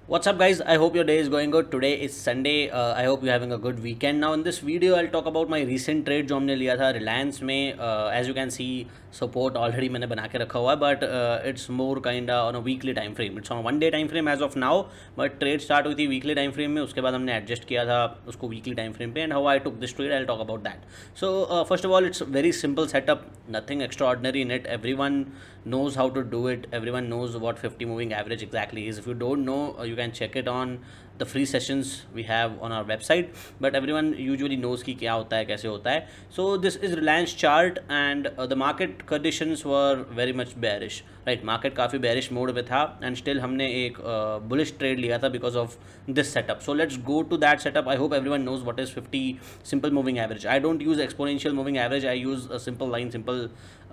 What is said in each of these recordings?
What's up, guys? I hope your day is going good. Today is Sunday. I hope you're having a good weekend. Now, in this video, I'll talk about my recent trade जो हमने लिया था Reliance में. As you can see, support already मैंने बना के रखा हुआ है, but it's more kinda on a weekly time frame. It's on a one day time frame as of now, but trade start हुई थी weekly time frame में. उसके बाद हमने adjust किया था उसको weekly time frame पे, and how I took this trade, I'll talk about that. So, first of all, it's a very simple setup. Nothing extraordinary in it. Everyone knows how to do it. Everyone knows what 50 moving average exactly is. If you don't know, you can check it on the free sessions we have on our website, but everyone usually knows कि क्या होता है कैसे होता है. So this is Reliance chart and the market conditions were very much bearish, right? Market काफ़ी bearish mode में था and still हमने एक bullish trade लिया था because of this setup. So let's go to that setup. I hope everyone knows what is 50 simple moving average. I don't use exponential moving average. I use a simple line, simple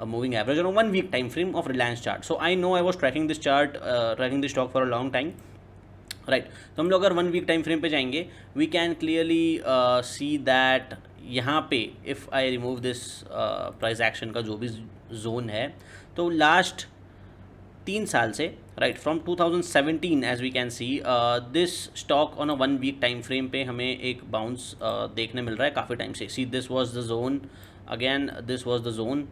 moving average on a 1 week time frame of Reliance chart. So I know I was tracking this chart, tracking this stock for a long time, right. तो हम लोग अगर 1 week time frame पे जाएंगे, we can clearly see that यहाँ पे if I remove this price action का जो भी जोन है, तो लास्ट 3 साल से, right, from 2017 as we can see this stock on a 1 week time frame पे हमें एक बाउंस देखने मिल रहा है काफ़ी टाइम से. See, this was the zone, again this was the zone,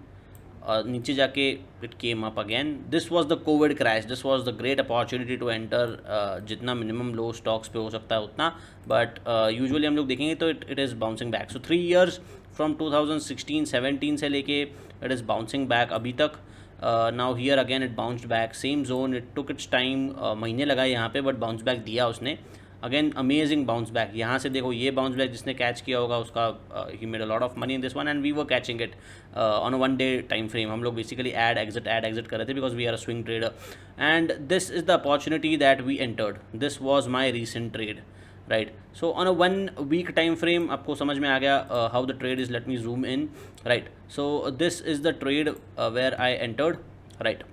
नीचे जाके it came up again. This was the Covid crash. This was the great opportunity to enter, जितना मिनिमम लो स्टॉक्स पे हो सकता है उतना, बट यूजुअली हम लोग देखेंगे तो it is bouncing back. So 3 years from 2016-17 से लेके इट इज़ बाउंसिंग बैक अभी तक. Now here again it bounced back, same zone. It took its time, महीने लगाए यहाँ पे, बट बाउंस बैक दिया उसने. Again amazing bounce back. यहाँ से देखो ये बाउंस बैक जिसने कैच किया होगा उसका ही made a lot of money in this one, and we were catching it on a 1 day time frame. हम लोग बेसिकली ऐड एग्जिट कर रहे थे because we are a swing trader, and this is the opportunity that we entered. This was my recent trade, right. So on a 1 week time frame आपको समझ में आ गया how the trade is. Let me zoom in, right. So this is the trade where I entered, right,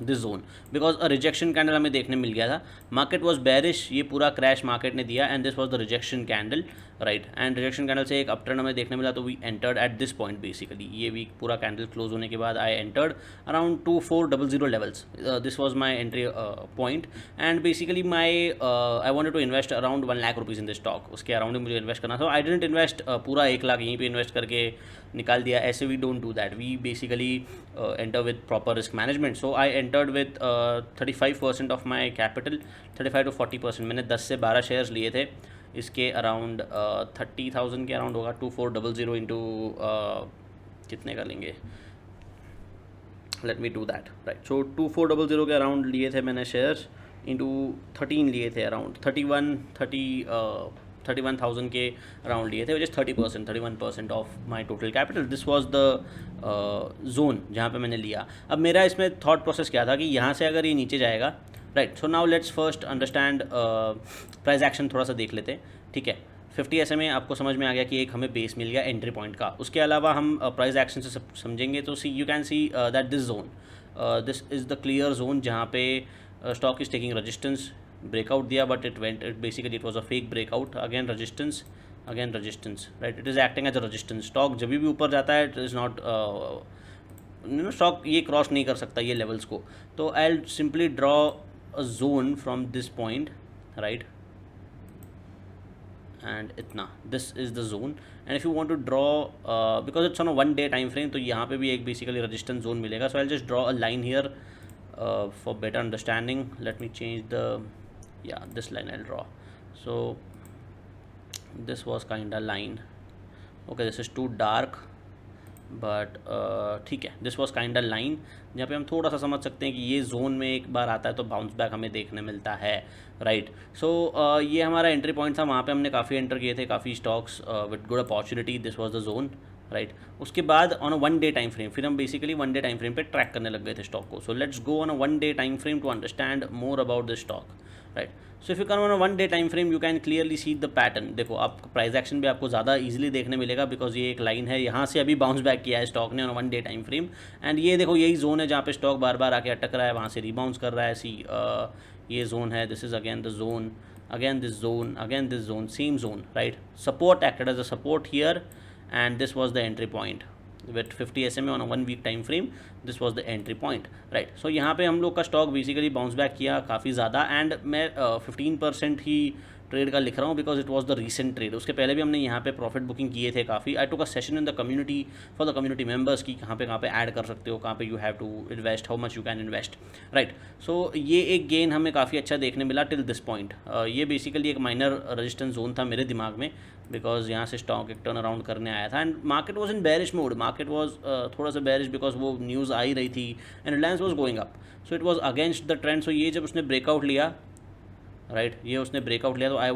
this zone, because a rejection candle हमें देखने मिल गया था. Market was bearish, ये पूरा क्रैश मार्केट ने दिया, and this was the rejection candle, right. And rejection candle से एक अपटर्न हमें देखने मिला, तो we entered at this point. Basically ये वीक पूरा कैंडल क्लोज होने के बाद I entered around 2400 levels. This was my entry point, and basically my I wanted to invest around 1 lakh rupees in this stock. उसके अराउंड मुझे invest करना था. I didn't invest पूरा 1 लाख यहीं पे इन्वेस्ट करके निकाल दिया. ऐसे we don't do that. We basically enter with proper risk management. So I entered with 35% of my capital. 35 to 40%. मैंने 10 से 12 शेयर्स लिए थे. इसके अराउंड 30,000 के अराउंड होगा. 2400 इंटू कितने का लेंगे, let me do that, right. So 2400 के अराउंड लिए थे मैंने शेयर्स, इंटू 13 लिए थे, अराउंड 31,000 के अराउंड लिए थे, which is 31% of my total capital. This was the zone जहाँ पे मैंने लिया. अब मेरा इसमें थॉट प्रोसेस क्या था कि यहाँ से अगर ये नीचे जाएगा, right. So now let's first understand price action, थोड़ा सा देख लेते हैं, ठीक है. 50 SMA आपको समझ में आ गया कि एक हमें बेस मिल गया एंट्री पॉइंट का. उसके अलावा हम प्राइस एक्शन से समझेंगे तो see, you can see that this zone, this is the clear zone जहाँ पे stock is taking resistance. Breakout दिया, but it went, it basically it was a fake breakout. Again resistance, right. It is acting as a resistance. Stock जब भी ऊपर जाता है, it is not, stock ये cross नहीं कर सकता ये लेवल्स को. तो I will simply draw a zone from this point, right, and इतना. This is the zone, and if you want to draw, because it's on a 1 day time frame, तो यहाँ पे भी एक बेसिकली रजिस्टेंस जोन मिलेगा. So I just draw a line here for better understanding. Let me change the, yeah, this line I'll draw. So this was kind of line. Okay, this is too dark, but ठीक है. This was kind line जहाँ पे हम थोड़ा सा समझ सकते हैं कि ये जोन में एक बार आता है तो बाउंस बैक हमें देखने मिलता है, राइट. सो ये हमारा एंट्री पॉइंट था. वहाँ पे हमने काफ़ी एंटर किए थे, काफ़ी stocks with good opportunity. This was the zone, right. उसके बाद on a 1 day time frame फिर हम बेसिकली 1 डे टाइम फ्रेम पे ट्रैक करने लग गए थे स्टॉक को. So let's go on a 1 day time frame to understand more about this stock, right. So if you come on a 1 day time frame, you can clearly see the pattern. देखो, आप price action भी आपको ज़्यादा easily देखने मिलेगा because ये एक line है. यहाँ से अभी बाउंस बैक किया है स्टॉक ने on 1 day time frame, and ये देखो यही जोन है जहाँ पे स्टॉक बार बार आके अटक रहा है, वहाँ से रिबाउंस कर रहा है. सी, ये जोन है. This is again the zone, again this zone, again this zone, same zone, right. Support acted as a support here, and this was the entry point, with 50 SMA on a 1 week time frame, this was the entry point, right. So यहाँ पे हम लोग का stock basically bounce back किया काफ़ी ज़्यादा, and मैं 15% ही trade का लिख रहा हूँ because it was the recent trade. उसके पहले भी हमने यहाँ पे प्रॉफिट बुकिंग किए थे काफ़ी। I took a session in the community for the community members की कहाँ पे ऐड कर सकते हो, कहाँ पे you have to invest, how much you can invest, right. So ये एक गेन हमें काफ़ी अच्छा देखने मिला टिल दिस पॉइंट। ये बेसिकली एक माइनर रेजिस्टेंस जोन था मेरे दिमाग में, बिकॉज यहाँ से स्टॉक एक टर्न अराउंड करने आया था, and market was in bearish mode, market was थोड़ा सा बेरिश बिकॉज वो न्यूज़ आ ही रही थी and Reliance was going up, so it was against the trend. So ये जब उसने ब्रेकआउट लिया, राइट, ये उसने ब्रेकआउट लिया, तो I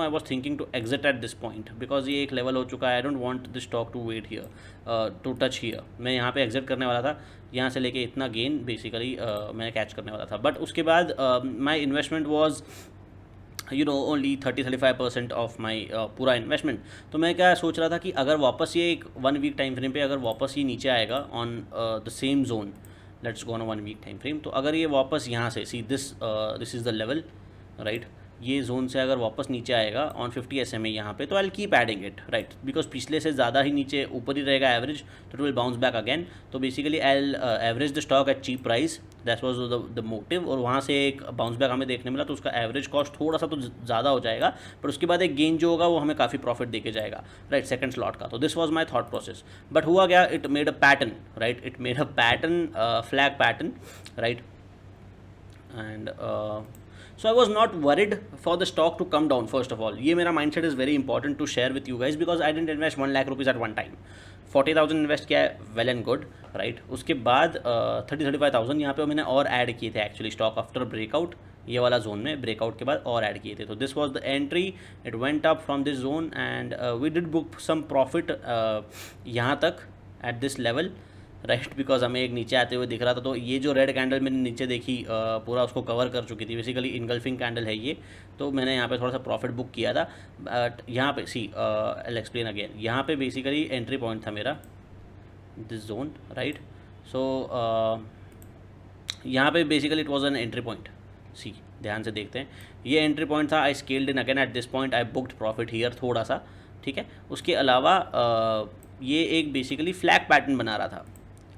was thinking to exit at this point because ये एक लेवल हो चुका है। I don't want this stock to wait here, to touch here. मैं यहाँ पे एग्जिट करने वाला था, यहाँ से लेके इतना गेन बेसिकली मैं कैच करने वाला था, बट उसके बाद माई investment was only 30-35% of my पूरा इन्वेस्टमेंट। तो मैं क्या सोच रहा था कि अगर वापस ये एक 1 वीक टाइम फ्रेम पे अगर वापस ये नीचे आएगा on the same zone, let's go on 1 week time frame, तो अगर ये वापस यहाँ से see this is the level, right, ये जोन से अगर वापस नीचे आएगा ऑन 50 SMA यहाँ पे, तो I will keep adding it, right, because पिछले से ज़्यादा ही नीचे ऊपर ही रहेगा एवरेज, तो it will bounce back again. तो basically I will average the stock at cheap price, that was the motive, और वहाँ से एक बाउंस बैक हमें देखने मिला, तो उसका एवरेज कॉस्ट थोड़ा सा तो ज़्यादा हो जाएगा, पर उसके बाद एक गेन जो होगा वो हमें काफ़ी प्रॉफिट देके जाएगा, राइट, सेकंड स्लॉट का। तो this was my thought process, but हुआ क्या, it made a pattern, right, it made a pattern, flag pattern, right, and so I was not worried for the stock to come down. First of all, ये मेरा mindset is very important to share with you guys because I didn't invest 1 lakh rupees at one time. 40,000 invest किया है, well and good, right. उसके बाद 30-35,000 यहाँ पे मैंने और ऐड किए थे एक्चुअली स्टॉक आफ्टर ब्रेकआउट, ये वाला जोन में ब्रेकआउट के बाद और ऐड किए थे। तो this was the entry, it went up from this zone and we did book some profit यहाँ तक at this level, right, because हमें एक नीचे आते हुए दिख रहा था। तो ये जो रेड कैंडल मैंने नीचे देखी पूरा उसको कवर कर चुकी थी, बेसिकली इनगल्फिंग कैंडल है ये, तो मैंने यहाँ पे थोड़ा सा प्रॉफिट बुक किया था। बट यहाँ पे सी आई विल एक्सप्लेन अगेन, यहाँ पे बेसिकली एंट्री पॉइंट था मेरा दिस जोन, राइट। सो यहाँ पे basically it was an entry point, see ध्यान से देखते हैं, ये एंट्री पॉइंट था। I scaled in again at this point, I booked profit here थोड़ा सा, ठीक है। उसके अलावा ये एक बेसिकली फ्लैग पैटर्न बना रहा था,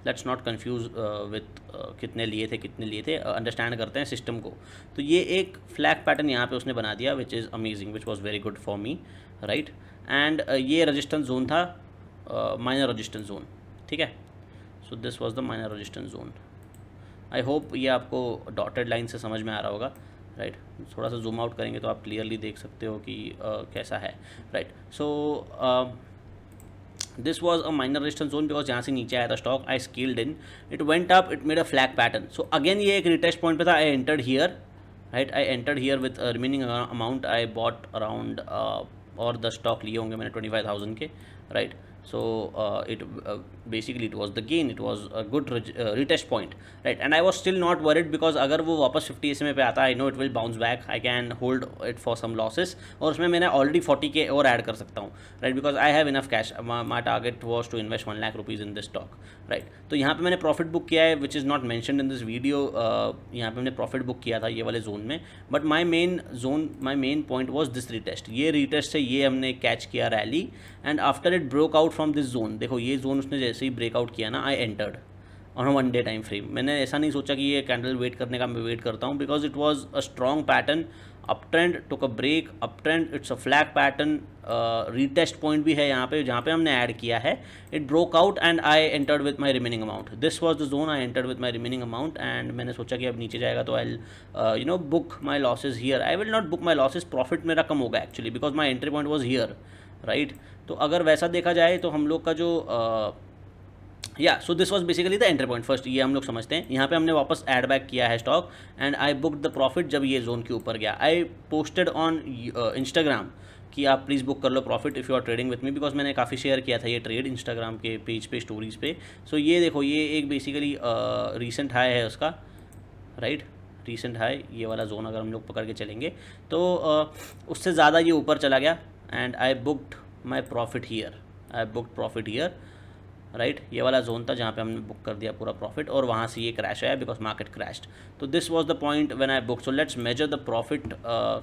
लेट्स नॉट कन्फ्यूज़ विथ कितने लिए थे, अंडरस्टैंड करते हैं सिस्टम को। तो ये एक फ्लैग पैटर्न यहाँ पे उसने बना दिया, which is amazing, which was very good for me, right. And ये रजिस्टेंस जोन था, माइनर रजिस्टेंस जोन, ठीक है। So this was the minor resistance zone. I hope ये आपको डॉटेड लाइन से समझ में आ रहा होगा, राइट। थोड़ा सा जूम आउट करेंगे तो आप क्लियरली देख सकते हो कि कैसा है, right. So this was a minor resistance zone because यहाँ से नीचे आया था stock, I scaled in, it went up, it made a flag pattern. So again ये एक रिटेस्ट पॉइंट पे था, I entered here, right, I entered here with remaining amount, I bought around और 10 स्टॉक लिए होंगे मैंने 25,000 के, right. So it basically it was the gain, it was a good retest point, right, and I was still not worried because अगर वो वापस 50 SMA पे आता, I know it will bounce back, I can hold it for some losses, और उसमें मैंने already 40K और add कर सकता हूँ, right, because I have enough cash, my target was to invest 1 lakh rupees in this stock, right। तो यहाँ पे मैंने प्रॉफिट बुक किया है, which is not mentioned in this video, यहाँ पे मैंने प्रॉफिट बुक किया था ये वाले जोन में, but my main point was this retest, ये रीटेस्ट से ये हमने कैच किया rally, and after it broke out from this zone, देखो ये जोन उसने जैसे ही ब्रेकआउट किया ना, I entered on 1 day time frame. मैंने ऐसा नहीं सोचा कि ये कैंडल वेट करने का, मैं वेट करता हूँ because it was a strong pattern, up trend took a break, up trend, it's a flag pattern, retest point भी है यहाँ पे जहाँ पे हमने ऐड किया है, it broke out and I entered with my remaining amount, this was the zone, I entered with my remaining amount, and मैंने सोचा कि अब नीचे जाएगा तो I book my losses here, I will not book my losses, profit मेरा कम होगा actually because my entry point was here, right. तो अगर वैसा देखा जाए तो हम लोग का जो so this was basically the entry point first, ये हम लोग समझते हैं। यहाँ पे हमने वापस ऐड बैक किया है stock and I booked the profit जब ये जोन के ऊपर गया। आई पोस्टेड ऑन इंस्टाग्राम कि आप प्लीज़ बुक कर लो profit if you are trading with me, because मैंने काफ़ी शेयर किया था ये ट्रेड इंस्टाग्राम के पेज पे, स्टोरीज़ पे। सो ये देखो, ये एक बेसिकली रीसेंट हाई है उसका, राइट, रीसेंट हाई, ये वाला जोन अगर हम लोग पकड़ के चलेंगे तो उससे ज़्यादा ये ऊपर चला गया and I booked my profit here, right. ये वाला जोन था जहाँ पे हमने बुक कर दिया पूरा प्रॉफिट और वहाँ से ये क्रैश आया बिकॉज मार्केट क्रैश्ड। तो this was the point when I book. So let's measure the profit,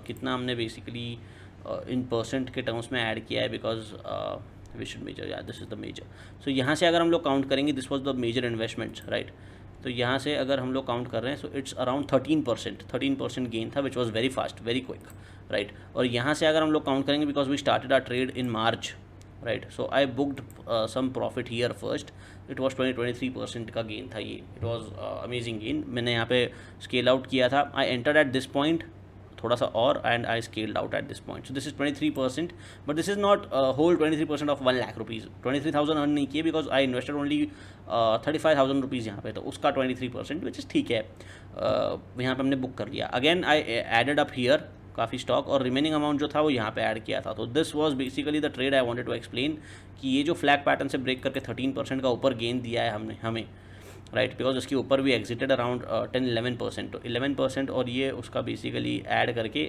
कितना हमने बेसिकली इन परसेंट के टर्म्स में ऐड किया है, बिकॉज वी शुड मेजर, या this is the measure. So यहाँ से अगर हम लोग काउंट करेंगे, this was the measure investments, right. तो यहाँ से अगर हम लोग काउंट कर रहे हैं, सो इट्स अराउंड 13% गेन था, which was very fast, very quick, right. और यहाँ से अगर हम लोग काउंट करेंगे, because we started our trade in March, right. So I booked some profit here first. It was 23% का गेन था ये. It was amazing gain. मैंने यहाँ पे स्केल आउट किया था. I entered at this point थोड़ा सा और, and I scaled out at this point. So this is 23%, but this is not whole 23% of 1 lakh rupees. 23,000 earn नहीं किए, because I invested only 35,000 rupees यहाँ पे. तो उसका 23%, विच इज़ ठीक है. यहाँ पे हमने बुक कर लिया. Again I added up here काफ़ी स्टॉक, और रिमेनिंग अमाउंट जो था वो यहाँ पे ऐड किया था. तो this was basically the trade I wanted to explain, कि ये जो फ्लैग पैटर्न से ब्रेक करके 13% का ऊपर गेन दिया है हमने हमें, राइट. बिकॉज उसके ऊपर भी एग्जिटेड अराउंड 10-11%. तो 11%, और ये उसका बेसिकली ऐड करके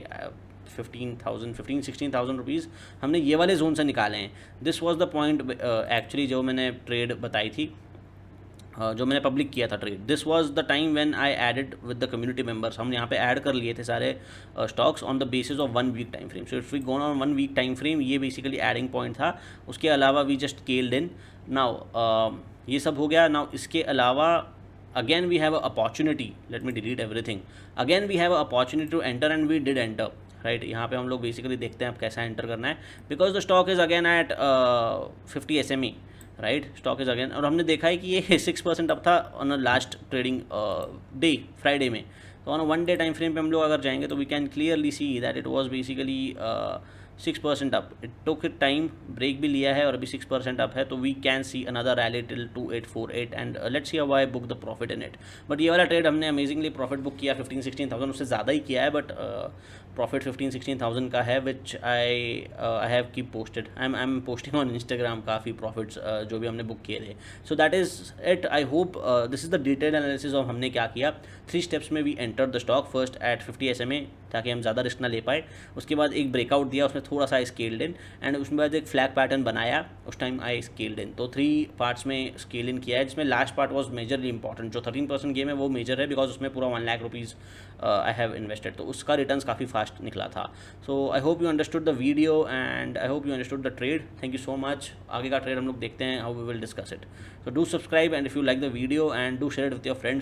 15,000-16,000 रुपीज़ हमने ये वाले जोन से निकाले हैं. This was the point actually जो मैंने ट्रेड बताई थी, जो मैंने पब्लिक किया था trade. This was the time when I added with the community members. हम यहाँ पे ऐड कर लिए थे सारे stocks on the basis of 1 week time frame. So if we go on 1 week time frame, ये बेसिकली एडिंग पॉइंट था. उसके अलावा we just scaled in. Now ये सब हो गया. नाउ इसके अलावा again we have a opportunity. Let me delete everything. Again we have a opportunity to enter, and we did enter, right. यहाँ पे हम लोग बेसिकली देखते हैं अब कैसा एंटर करना है, because the stock is again at 50 SME, right. Stock is again, और हमने देखा है कि ये 6% अप था on a last trading day, Friday में. तो ऑन 1 डे टाइम फ्रेम पे हम लोग अगर जाएंगे, तो we can clearly see that it was basically 6% up. It took it time, break भी लिया है, और अभी 6% अप है. तो we can see another rally till 2848, and let's see how I book the profit in it. But ये वाला trade हमने अमेजिंगली प्रॉफिट बुक किया 15-16,000, उससे ज़्यादा ही किया है, बट प्रॉफिट 15-16,000 का है, which I have keep posted. I am posting on Instagram काफ़ी प्रॉफिट्स जो भी हमने बुक किए थे. So that is it. I hope this is the detail analysis of हमने क्या किया. 3 स्टेप्स में we enter the stock. First at 50 SMA, ताकि हम ज़्यादा रिस्क ना ले पाए. उसके बाद एक ब्रेकआउट दिया, उसमें थोड़ा सा स्केल्ड इन, एंड उसमें बाद एक फ्लैग पैटर्न बनाया, उस टाइम आई स्केल्ड इन. तो 3 पार्ट्स में स्केल इन किया है, जिसमें last part was majorly important. जो 13% गेम है वो मेजर है, बिकॉज उसमें पूरा 1 lakh rupees I have invested. तो उसका रिटर्न्स काफ़ी फास्ट निकला था. So I hope you understood the video, and I hope you understood the trade. Thank you so much. आगे का ट्रेड हम लोग देखते हैं, how we will discuss it. So do subscribe, and if you like the video, and do share it with your friends.